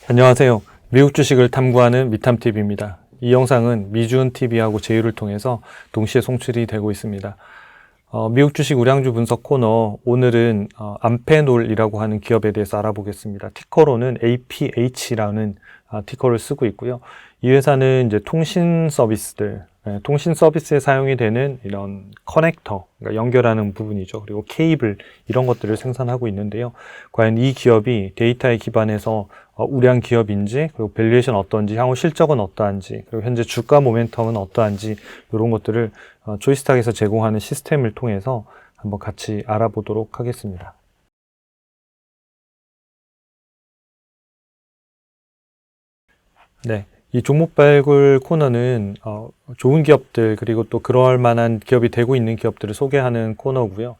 안녕하세요. 미국 주식을 탐구하는 미탐TV입니다. 이 영상은 미주은TV하고 제휴를 통해서 동시에 송출이 되고 있습니다. 미국 주식 우량주 분석 코너, 오늘은 암페놀이라고 하는 기업에 대해서 알아보겠습니다. 티커로는 APH라는 티커를 쓰고 있고요. 이 회사는 이제 통신 서비스들, 통신 서비스에 사용이 되는 이런 커넥터, 그러니까 연결하는 부분이죠. 그리고 케이블, 이런 것들을 생산하고 있는데요. 과연 이 기업이 데이터에 기반해서 우량 기업인지, 그리고 밸류에이션 어떤지, 향후 실적은 어떠한지, 그리고 현재 주가 모멘텀은 어떠한지, 이런 것들을 조이스탁에서 제공하는 시스템을 통해서 한번 같이 알아보도록 하겠습니다. 네. 이 종목 발굴 코너는 좋은 기업들, 그리고 또 그럴 만한 기업이 되고 있는 기업들을 소개하는 코너고요.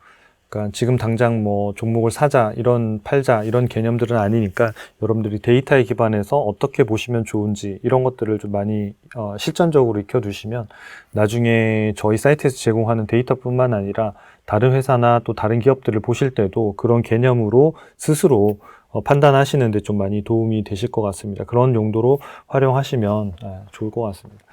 그러니까 지금 당장 뭐 종목을 사자, 이런 팔자, 이런 개념들은 아니니까 여러분들이 데이터에 기반해서 어떻게 보시면 좋은지 이런 것들을 좀 많이 실전적으로 익혀두시면 나중에 저희 사이트에서 제공하는 데이터뿐만 아니라 다른 회사나 또 다른 기업들을 보실 때도 그런 개념으로 스스로 판단하시는데 좀 많이 도움이 되실 것 같습니다. 그런 용도로 활용하시면 좋을 것 같습니다.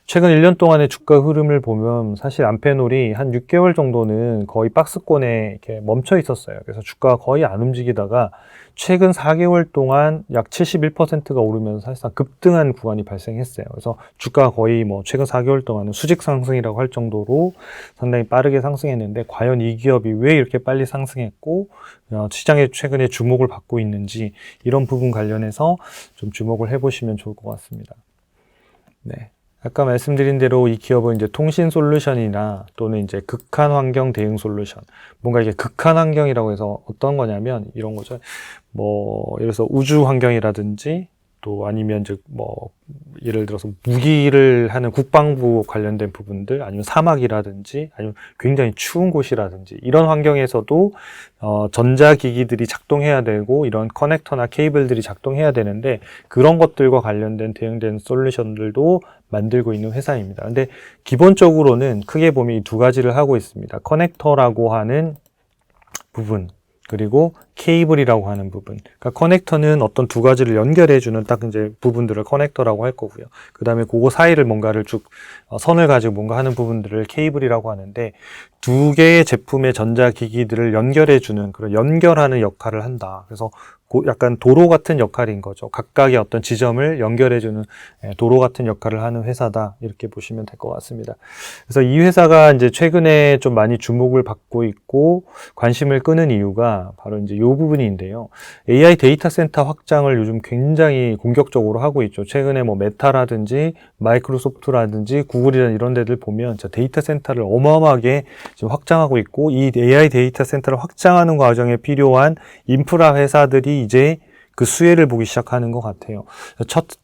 최근 1년 동안의 주가 흐름을 보면 사실 암페놀이 한 6개월 정도는 거의 박스권에 이렇게 멈춰 있었어요. 그래서 주가가 거의 안 움직이다가 최근 4개월 동안 약 71%가 오르면서 사실상 급등한 구간이 발생했어요. 그래서 주가가 거의 뭐 최근 4개월 동안은 수직 상승이라고 할 정도로 상당히 빠르게 상승했는데, 과연 이 기업이 왜 이렇게 빨리 상승했고 시장에 최근에 주목을 받고 있는지, 이런 부분 관련해서 좀 주목을 해보시면 좋을 것 같습니다. 네. 아까 말씀드린 대로 이 기업은 이제 통신 솔루션이나 또는 이제 극한 환경 대응 솔루션. 뭔가 이게 극한 환경이라고 해서 어떤 거냐면 이런 거죠. 뭐, 예를 들어서 우주 환경이라든지, 또 아니면 이제 뭐, 예를 들어서 무기를 하는 국방부 관련된 부분들, 아니면 사막이라든지, 아니면 굉장히 추운 곳이라든지, 이런 환경에서도 전자기기들이 작동해야 되고, 이런 커넥터나 케이블들이 작동해야 되는데, 그런 것들과 관련된 대응된 솔루션들도 만들고 있는 회사입니다. 근데 기본적으로는 크게 보면 이 두 가지를 하고 있습니다. 커넥터라고 하는 부분, 그리고 케이블이라고 하는 부분. 그러니까 커넥터는 어떤 두 가지를 연결해주는 딱 이제 부분들을 커넥터라고 할 거고요. 그 다음에 그거 사이를 뭔가를 쭉 선을 가지고 뭔가 하는 부분들을 케이블이라고 하는데, 두 개의 제품의 전자기기들을 연결해주는 그런 연결하는 역할을 한다. 그래서 약간 도로 같은 역할인 거죠. 각각의 어떤 지점을 연결해주는 도로 같은 역할을 하는 회사다. 이렇게 보시면 될 것 같습니다. 그래서 이 회사가 이제 최근에 좀 많이 주목을 받고 있고 관심을 끄는 이유가 바로 이제 이 부분인데요. AI 데이터 센터 확장을 요즘 굉장히 공격적으로 하고 있죠. 최근에 뭐 메타라든지 마이크로소프트라든지 구글이라는 이런 데들 보면 데이터 센터를 어마어마하게 지금 확장하고 있고, 이 AI 데이터 센터를 확장하는 과정에 필요한 인프라 회사들이 이제 그 수혜를 보기 시작하는 것 같아요.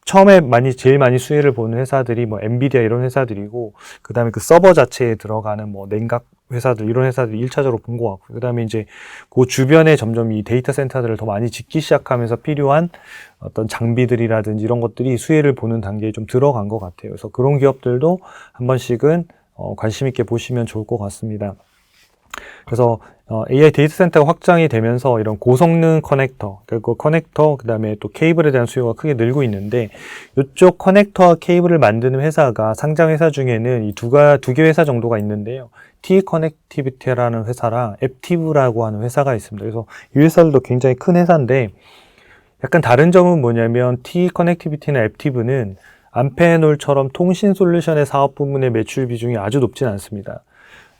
처음에 제일 많이 수혜를 보는 회사들이 뭐 엔비디아 이런 회사들이고, 그 다음에 그 서버 자체에 들어가는 뭐 냉각 회사들, 이런 회사들이 1차적으로 본 것 같고요. 그 다음에 이제 그 주변에 점점 이 데이터 센터들을 더 많이 짓기 시작하면서 필요한 어떤 장비들이라든지 이런 것들이 수혜를 보는 단계에 좀 들어간 것 같아요. 그래서 그런 기업들도 한 번씩은 관심 있게 보시면 좋을 것 같습니다. 그래서 AI 데이터 센터가 확장이 되면서 이런 고성능 커넥터, 그리고 커넥터, 그 다음에 또 케이블에 대한 수요가 크게 늘고 있는데, 이쪽 커넥터와 케이블을 만드는 회사가 상장 회사 중에는 이 두 개 회사 정도가 있는데요. T-커넥티비티라는 회사랑 앱티브라고 하는 회사가 있습니다. 그래서 이 회사들도 굉장히 큰 회사인데, 약간 다른 점은 뭐냐면 T-커넥티비티나 앱티브는 암페놀처럼 통신 솔루션의 사업 부문의 매출 비중이 아주 높진 않습니다.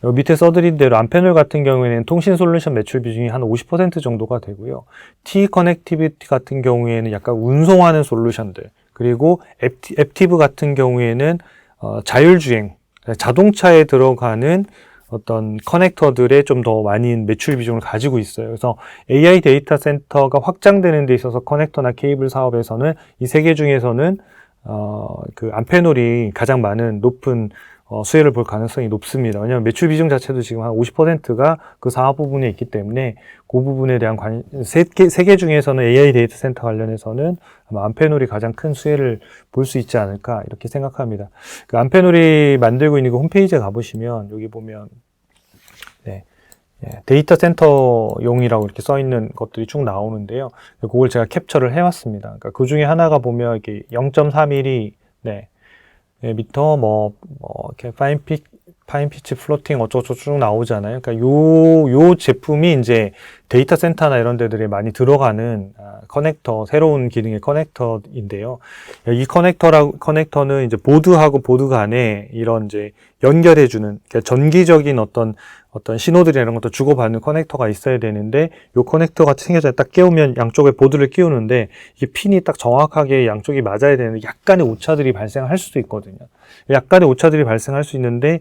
밑에 써드린 대로 암페놀 같은 경우에는 통신 솔루션 매출 비중이 한 50% 정도가 되고요. T-커넥티비티 같은 경우에는 약간 운송하는 솔루션들, 그리고 앱티브 같은 경우에는 자율주행, 자동차에 들어가는 어떤 커넥터들에 좀 더 많은 매출 비중을 가지고 있어요. 그래서 AI 데이터 센터가 확장되는 데 있어서 커넥터나 케이블 사업에서는 이 세 개 중에서는 그 암페놀이 가장 높은 수혜를 볼 가능성이 높습니다. 왜냐하면 매출 비중 자체도 지금 한 50%가 그 사업 부분에 있기 때문에 그 부분에 대한 세 개 중에서는 AI 데이터 센터 관련해서는 아마 암페놀이 가장 큰 수혜를 볼 수 있지 않을까 이렇게 생각합니다. 그 암페놀이 만들고 있는 그 홈페이지에 가보시면 여기 보면 네, 데이터 센터용이라고 이렇게 써 있는 것들이 쭉 나오는데요. 그걸 제가 캡처를 해왔습니다. 그러니까 그 중에 하나가 보면 이렇게 0.3mm, 미터, 이렇게 파인 피치 플로팅 어쩌고저쩌고 쭉 나오잖아요. 그러니까 요 제품이 이제 데이터 센터나 이런 데들에 많이 들어가는 커넥터, 새로운 기능의 커넥터인데요. 이 커넥터는 이제 보드하고 보드 간에 이런 이제 연결해주는, 그러니까 전기적인 어떤 신호들이나 이런 것도 주고받는 커넥터가 있어야 되는데, 요 커넥터가 생겨서 딱 끼우면 양쪽에 보드를 끼우는데, 이게 핀이 딱 정확하게 양쪽이 맞아야 되는데, 약간의 오차들이 발생할 수도 있거든요. 약간의 오차들이 발생할 수 있는데,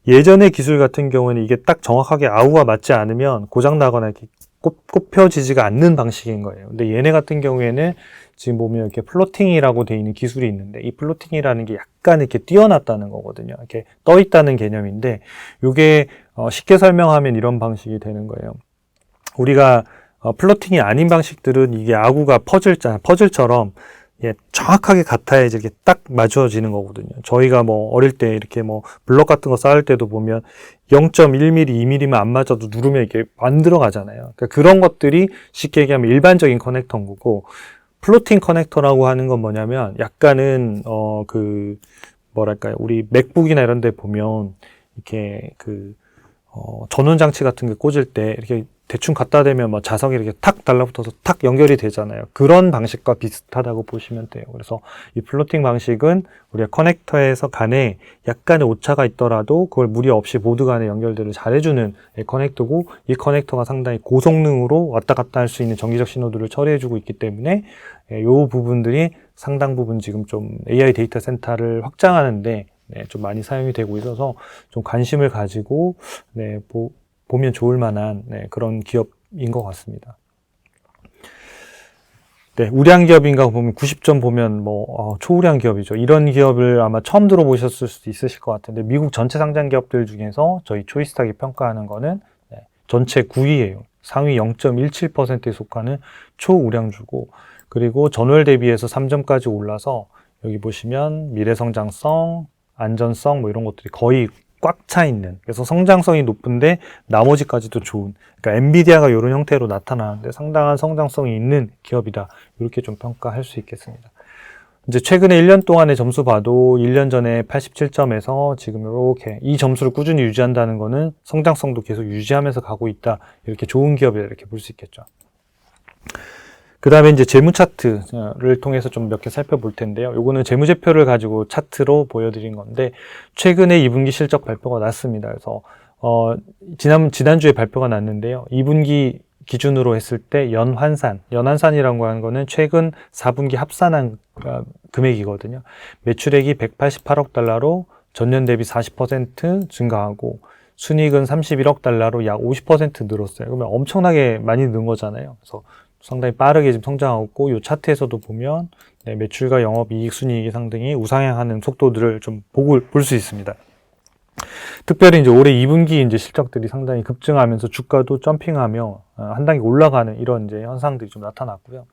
예전의 기술 같은 경우는 이게 딱 정확하게 아우와 맞지 않으면 고장나거나 이렇게 꼽혀지지가 않는 방식인 거예요. 근데 얘네 같은 경우에는 지금 보면 이렇게 플로팅이라고 되어 있는 기술이 있는데, 이 플로팅이라는 게 약간 이렇게 띄어놨다는 거거든요. 이렇게 떠 있다는 개념인데, 이게 쉽게 설명하면 이런 방식이 되는 거예요. 우리가 플로팅이 아닌 방식들은 이게 아구가 퍼즐처럼 정확하게 같아야지 이렇게 딱 맞춰지는 거거든요. 저희가 어릴 때 이렇게 블럭 같은 거 쌓을 때도 보면 0.1mm, 2mm만 안 맞아도 누르면 이렇게 안 들어가잖아요. 그러니까 그런 것들이 쉽게 얘기하면 일반적인 커넥터인 거고, 플로팅 커넥터라고 하는 건 뭐냐면 약간은 우리 맥북이나 이런 데 보면 이렇게 전원 장치 같은 게 꽂을 때 이렇게 대충 갖다 대면 자석이 이렇게 탁 달라붙어서 탁 연결이 되잖아요. 그런 방식과 비슷하다고 보시면 돼요. 그래서 이 플로팅 방식은 우리가 커넥터에서 간에 약간의 오차가 있더라도 그걸 무리 없이 보드 간에 연결들을 잘해주는 커넥터고, 이 커넥터가 상당히 고성능으로 왔다 갔다 할 수 있는 전기적 신호들을 처리해주고 있기 때문에 이 부분들이 상당 부분 지금 좀 AI 데이터 센터를 확장하는데 좀 많이 사용이 되고 있어서 좀 관심을 가지고 보면 좋을 만한 그런 기업인 것 같습니다. 우량 기업인가 보면 90점 보면 초우량 기업이죠. 이런 기업을 아마 처음 들어보셨을 수도 있으실 것 같은데, 미국 전체 상장 기업들 중에서 저희 초이스탁이 평가하는 거는 전체 9위예요. 상위 0.17%에 속하는 초우량주고, 그리고 전월 대비해서 3점까지 올라서 여기 보시면 미래성장성, 안전성 이런 것들이 거의 꽉 차 있는, 그래서 성장성이 높은데 나머지까지도 좋은, 그러니까 엔비디아가 이런 형태로 나타나는데 상당한 성장성이 있는 기업이다, 이렇게 좀 평가할 수 있겠습니다. 이제 최근에 1년 동안의 점수 봐도 1년 전에 87점에서 지금 이렇게 이 점수를 꾸준히 유지한다는 거는 성장성도 계속 유지하면서 가고 있다, 이렇게 좋은 기업이다, 이렇게 볼 수 있겠죠. 그 다음에 이제 재무 차트를 통해서 좀 몇 개 살펴볼 텐데요. 요거는 재무제표를 가지고 차트로 보여드린 건데, 최근에 2분기 실적 발표가 났습니다. 그래서, 지난주에 발표가 났는데요. 2분기 기준으로 했을 때 연환산이라고 하는 거는 최근 4분기 합산한 금액이거든요. 매출액이 188억 달러로 전년 대비 40% 증가하고, 순이익은 31억 달러로 약 50% 늘었어요. 그러면 엄청나게 많이 는 거잖아요. 그래서 상당히 빠르게 지금 성장하고 있고, 이 차트에서도 보면 매출과 영업이익, 순이익이 상당히 우상향하는 속도들을 좀 볼 수 있습니다. 특별히 이제 올해 2분기 이제 실적들이 상당히 급증하면서 주가도 점핑하며 한 단계 올라가는 이런 이제 현상들이 좀 나타났고요.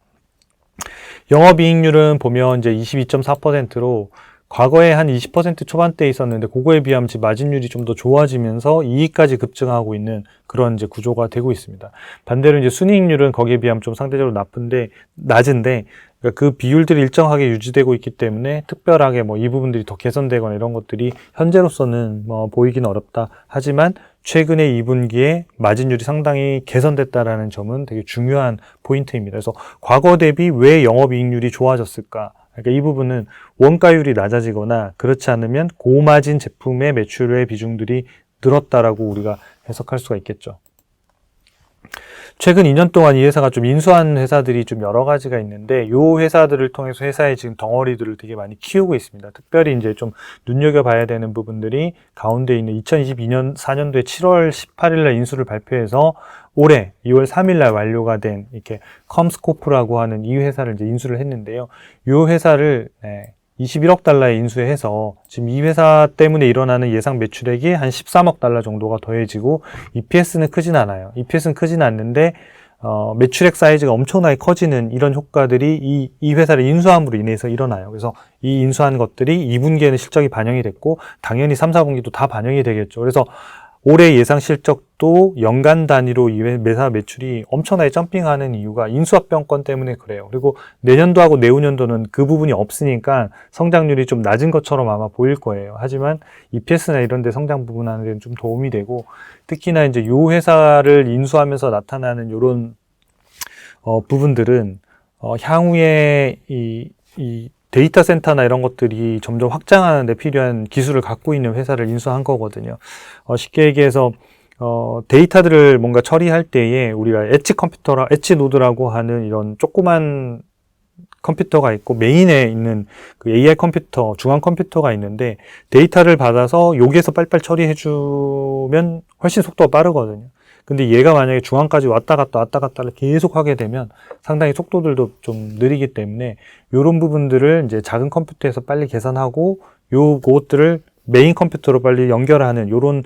영업이익률은 보면 이제 22.4%로 과거에 한 20% 초반대에 있었는데, 그거에 비하면 지금 마진율이 좀 더 좋아지면서 이익까지 급증하고 있는 그런 이제 구조가 되고 있습니다. 반대로 이제 순이익률은 거기에 비하면 좀 상대적으로 낮은데, 그러니까 그 비율들이 일정하게 유지되고 있기 때문에 특별하게 이 부분들이 더 개선되거나 이런 것들이 현재로서는 보이기는 어렵다. 하지만 최근에 2분기에 마진율이 상당히 개선됐다라는 점은 되게 중요한 포인트입니다. 그래서 과거 대비 왜 영업이익률이 좋아졌을까? 그러니까 이 부분은 원가율이 낮아지거나 그렇지 않으면 고마진 제품의 매출의 비중들이 늘었다라고 우리가 해석할 수가 있겠죠. 최근 2년 동안 이 회사가 좀 인수한 회사들이 좀 여러 가지가 있는데, 이 회사들을 통해서 회사의 지금 덩어리들을 되게 많이 키우고 있습니다. 특별히 이제 좀 눈여겨봐야 되는 부분들이 가운데 있는 2022년 4년도에 7월 18일 날 인수를 발표해서 올해 2월 3일 날 완료가 된 이렇게 컴스코프라고 하는 이 회사를 이제 인수를 했는데요. 이 회사를 21억 달러에 인수해서 지금 이 회사 때문에 일어나는 예상 매출액이 한 13억 달러 정도가 더해지고, EPS는 크진 않아요. EPS는 크진 않는데 매출액 사이즈가 엄청나게 커지는 이런 효과들이 이 회사를 인수함으로 인해서 일어나요. 그래서 이 인수한 것들이 2분기에는 실적이 반영이 됐고, 당연히 3, 4분기도 다 반영이 되겠죠. 그래서 올해 예상 실적도 연간 단위로 이 회사 매출이 엄청나게 점핑하는 이유가 인수합병권 때문에 그래요. 그리고 내년도하고 내후년도는 그 부분이 없으니까 성장률이 좀 낮은 것처럼 아마 보일 거예요. 하지만 EPS나 이런 데 성장 부분하는 데는 좀 도움이 되고, 특히나 이제 요 회사를 인수하면서 나타나는 요런 부분들은 향후에 이 데이터 센터나 이런 것들이 점점 확장하는 데 필요한 기술을 갖고 있는 회사를 인수한 거거든요. 쉽게 얘기해서 데이터들을 뭔가 처리할 때에 우리가 엣지 노드라고 하는 이런 조그만 컴퓨터가 있고, 메인에 있는 그 AI 컴퓨터, 중앙 컴퓨터가 있는데, 데이터를 받아서 여기에서 빨리빨리 처리해주면 훨씬 속도가 빠르거든요. 근데 얘가 만약에 중앙까지 왔다 갔다를 계속 하게 되면 상당히 속도들도 좀 느리기 때문에, 이런 부분들을 이제 작은 컴퓨터에서 빨리 계산하고 요것들을 메인 컴퓨터로 빨리 연결하는, 요런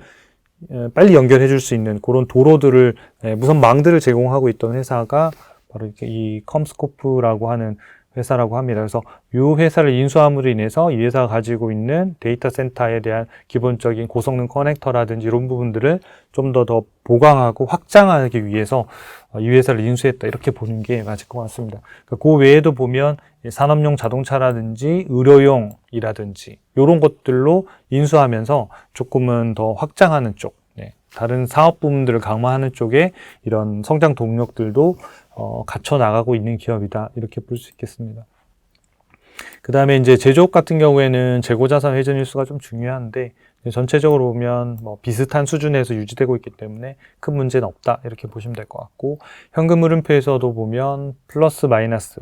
빨리 연결해 줄 수 있는 그런 도로들을, 무선망들을 제공하고 있던 회사가 바로 이렇게 이 컴스코프라고 하는 회사라고 합니다. 그래서 이 회사를 인수함으로 인해서 이 회사가 가지고 있는 데이터 센터에 대한 기본적인 고성능 커넥터라든지 이런 부분들을 좀 더 보강하고 확장하기 위해서 이 회사를 인수했다, 이렇게 보는 게 맞을 것 같습니다. 그 외에도 보면 산업용 자동차라든지 의료용이라든지 이런 것들로 인수하면서 조금은 더 확장하는 쪽, 다른 사업 부분들을 강화하는 쪽에 이런 성장 동력들도 갖춰 나가고 있는 기업이다, 이렇게 볼 수 있겠습니다. 그 다음에 이제 제조업 같은 경우에는 재고자산 회전 일수가 좀 중요한데, 전체적으로 보면 뭐 비슷한 수준에서 유지되고 있기 때문에 큰 문제는 없다, 이렇게 보시면 될 것 같고, 현금 흐름표에서도 보면 플러스 마이너스,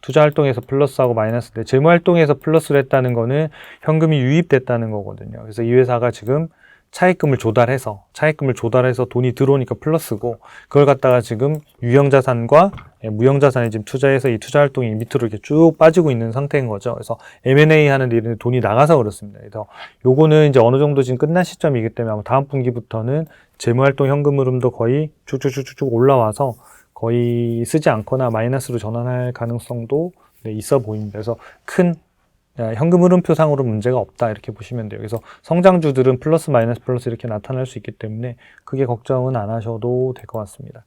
투자 활동에서 플러스하고 마이너스인데, 재무 활동에서 플러스를 했다는 거는 현금이 유입됐다는 거거든요. 그래서 이 회사가 지금 차입금을 조달해서 돈이 들어오니까 플러스고, 그걸 갖다가 지금 유형자산과 무형자산에 지금 투자해서 이 투자 활동이 밑으로 이렇게 쭉 빠지고 있는 상태인 거죠. 그래서 M&A 하는 일은 돈이 나가서 그렇습니다. 그래서 요거는 이제 어느 정도 지금 끝난 시점이기 때문에 아마 다음 분기부터는 재무활동 현금 흐름도 거의 쭉쭉쭉쭉 올라와서 거의 쓰지 않거나 마이너스로 전환할 가능성도 있어 보입니다. 그래서 큰 현금 흐름표상으로 문제가 없다, 이렇게 보시면 돼요. 그래서 성장주들은 플러스 마이너스 플러스 이렇게 나타날 수 있기 때문에 크게 걱정은 안 하셔도 될 것 같습니다.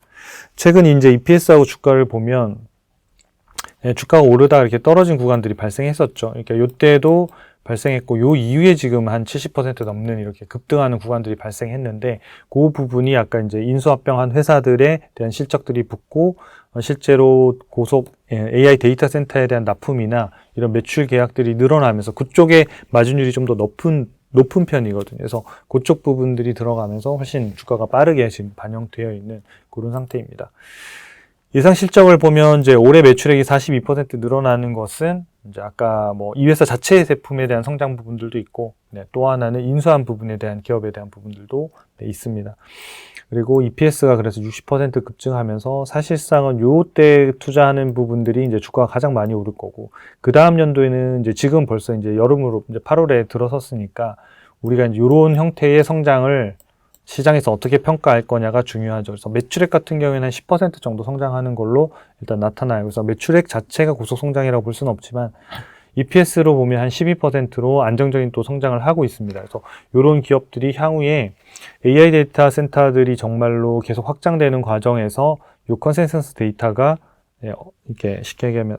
최근 이제 EPS하고 주가를 보면 주가가 오르다 이렇게 떨어진 구간들이 발생했었죠. 그러니까 요때도 발생했고, 요 이후에 지금 한 70% 넘는 이렇게 급등하는 구간들이 발생했는데, 그 부분이 아까 이제 인수합병한 회사들에 대한 실적들이 붙고, 실제로 고속 AI 데이터 센터에 대한 납품이나 이런 매출 계약들이 늘어나면서 그쪽에 마진율이 좀 더 높은 편이거든요. 그래서 그쪽 부분들이 들어가면서 훨씬 주가가 빠르게 지금 반영되어 있는 그런 상태입니다. 예상 실적을 보면 이제 올해 매출액이 42% 늘어나는 것은 이제 아까 뭐 이 회사 자체의 제품에 대한 성장 부분들도 있고, 또 하나는 인수한 부분에 대한 기업에 대한 부분들도 있습니다. 그리고 EPS가 그래서 60% 급증하면서 사실상은 요때 투자하는 부분들이 이제 주가가 가장 많이 오를 거고, 그 다음 연도에는 이제 지금 벌써 이제 여름으로 이제 8월에 들어섰으니까 우리가 이제 요런 형태의 성장을 시장에서 어떻게 평가할 거냐가 중요하죠. 그래서 매출액 같은 경우에는 한 10% 정도 성장하는 걸로 일단 나타나요. 그래서 매출액 자체가 고속 성장이라고 볼 수는 없지만 EPS로 보면 한 12%로 안정적인 또 성장을 하고 있습니다. 그래서 이런 기업들이 향후에 AI 데이터 센터들이 정말로 계속 확장되는 과정에서 이 컨센서스 데이터가 이렇게 쉽게 얘기하면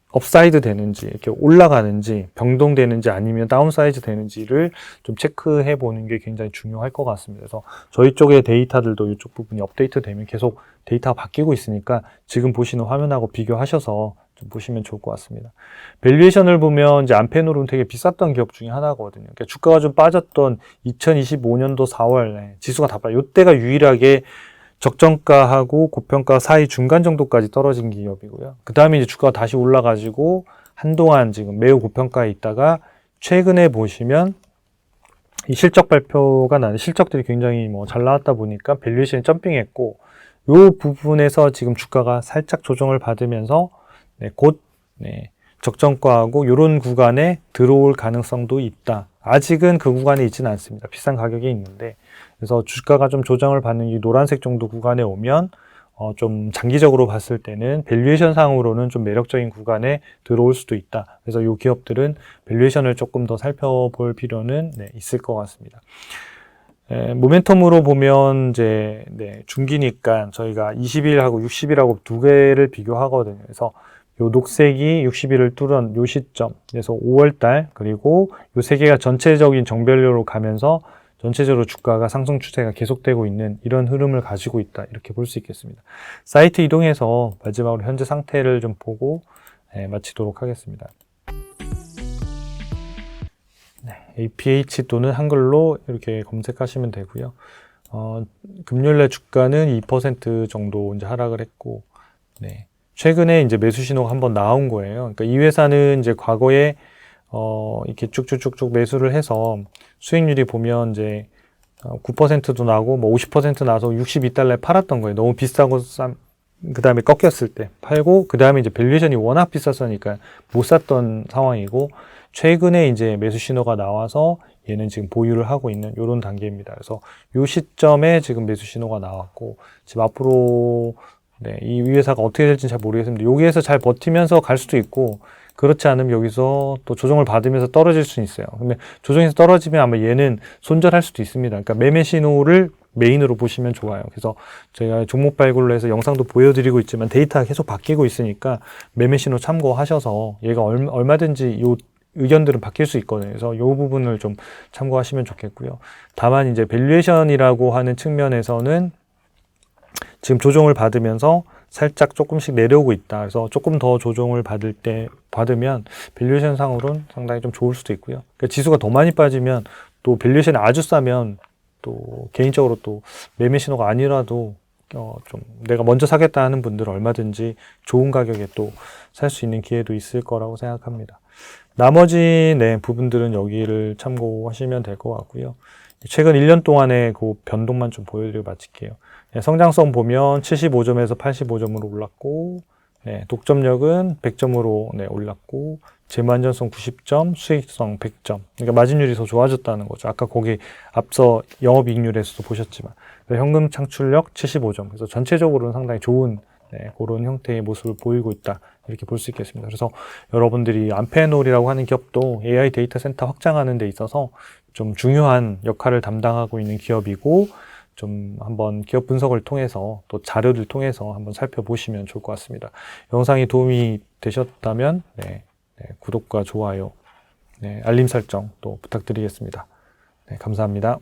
업사이드 되는지, 이렇게 올라가는지, 변동되는지 아니면 다운사이즈 되는지를 좀 체크해 보는 게 굉장히 중요할 것 같습니다. 그래서 저희 쪽의 데이터들도 이쪽 부분이 업데이트 되면 계속 데이터가 바뀌고 있으니까 지금 보시는 화면하고 비교하셔서 좀 보시면 좋을 것 같습니다. 밸류에이션을 보면 이제 안펜으로는 되게 비쌌던 기업 중에 하나거든요. 그러니까 주가가 좀 빠졌던 2025년도 4월 지수가 다 빠져. 이때가 유일하게 적정가하고 고평가 사이 중간 정도까지 떨어진 기업이고요. 그 다음에 이제 주가가 다시 올라가지고 한동안 지금 매우 고평가에 있다가 최근에 보시면 이 실적 발표가 나는 실적들이 굉장히 뭐 잘 나왔다 보니까 밸류에이션이 점핑했고, 요 부분에서 지금 주가가 살짝 조정을 받으면서 곧 적정가하고 이런 구간에 들어올 가능성도 있다. 아직은 그 구간에 있지는 않습니다. 비싼 가격이 있는데, 그래서 주가가 좀 조정을 받는 이 노란색 정도 구간에 오면 좀 장기적으로 봤을 때는 밸류에이션 상으로는 좀 매력적인 구간에 들어올 수도 있다. 그래서 이 기업들은 밸류에이션을 조금 더 살펴볼 필요는 있을 것 같습니다. 모멘텀으로 보면 이제 중기니까 저희가 20일하고 60일하고 두 개를 비교하거든요. 그래서 요 녹색이 60일을 뚫은 요 시점, 그래서 5월달, 그리고 요 세 개가 전체적인 정별료로 가면서 전체적으로 주가가 상승 추세가 계속되고 있는 이런 흐름을 가지고 있다, 이렇게 볼 수 있겠습니다. 사이트 이동해서 마지막으로 현재 상태를 좀 보고 마치도록 하겠습니다. APH 또는 한글로 이렇게 검색하시면 되고요. 금요일날 주가는 2% 정도 이제 하락을 했고, 최근에 이제 매수 신호가 한번 나온 거예요. 그러니까 이 회사는 이제 과거에 이렇게 쭉쭉쭉쭉 매수를 해서 수익률이 보면 이제 9%도 나고 뭐 50% 나서 62달러에 팔았던 거예요. 너무 비싸고 그 다음에 꺾였을 때 팔고, 그 다음에 이제 밸류에이션이 워낙 비쌌으니까 못 샀던 상황이고, 최근에 이제 매수 신호가 나와서 얘는 지금 보유를 하고 있는 이런 단계입니다. 그래서 이 시점에 지금 매수 신호가 나왔고, 지금 앞으로 이 회사가 어떻게 될지는 잘 모르겠습니다. 여기에서 잘 버티면서 갈 수도 있고, 그렇지 않으면 여기서 또 조정을 받으면서 떨어질 수는 있어요. 근데 조정에서 떨어지면 아마 얘는 손절할 수도 있습니다. 그러니까 매매 신호를 메인으로 보시면 좋아요. 그래서 제가 종목 발굴로 해서 영상도 보여드리고 있지만 데이터가 계속 바뀌고 있으니까 매매 신호 참고하셔서 얘가 얼마든지 요 의견들은 바뀔 수 있거든요. 그래서 이 부분을 좀 참고하시면 좋겠고요. 다만 이제 밸류에이션이라고 하는 측면에서는 지금 조정을 받으면서 살짝 조금씩 내려오고 있다. 그래서 조금 더 조정을 받으면 밸류에이션 상으로는 상당히 좀 좋을 수도 있고요. 그러니까 지수가 더 많이 빠지면 또 밸류에이션이 아주 싸면 또 개인적으로 또 매매 신호가 아니라도 좀 내가 먼저 사겠다 하는 분들은 얼마든지 좋은 가격에 또 살 수 있는 기회도 있을 거라고 생각합니다. 나머지 부분들은 여기를 참고하시면 될 것 같고요. 최근 1년 동안의 그 변동만 좀 보여드리고 마칠게요. 성장성 보면 75점에서 85점으로 올랐고, 독점력은 100점으로 올랐고, 재무안전성 90점, 수익성 100점. 그러니까 마진율이 더 좋아졌다는 거죠. 아까 거기 앞서 영업이익률에서도 보셨지만, 현금 창출력 75점. 그래서 전체적으로는 상당히 좋은 그런 형태의 모습을 보이고 있다, 이렇게 볼 수 있겠습니다. 그래서 여러분들이 암페놀이라고 하는 기업도 AI 데이터 센터 확장하는 데 있어서 좀 중요한 역할을 담당하고 있는 기업이고, 좀 한번 기업 분석을 통해서 또 자료를 통해서 한번 살펴보시면 좋을 것 같습니다. 영상이 도움이 되셨다면 구독과 좋아요, 알림 설정 또 부탁드리겠습니다. 감사합니다.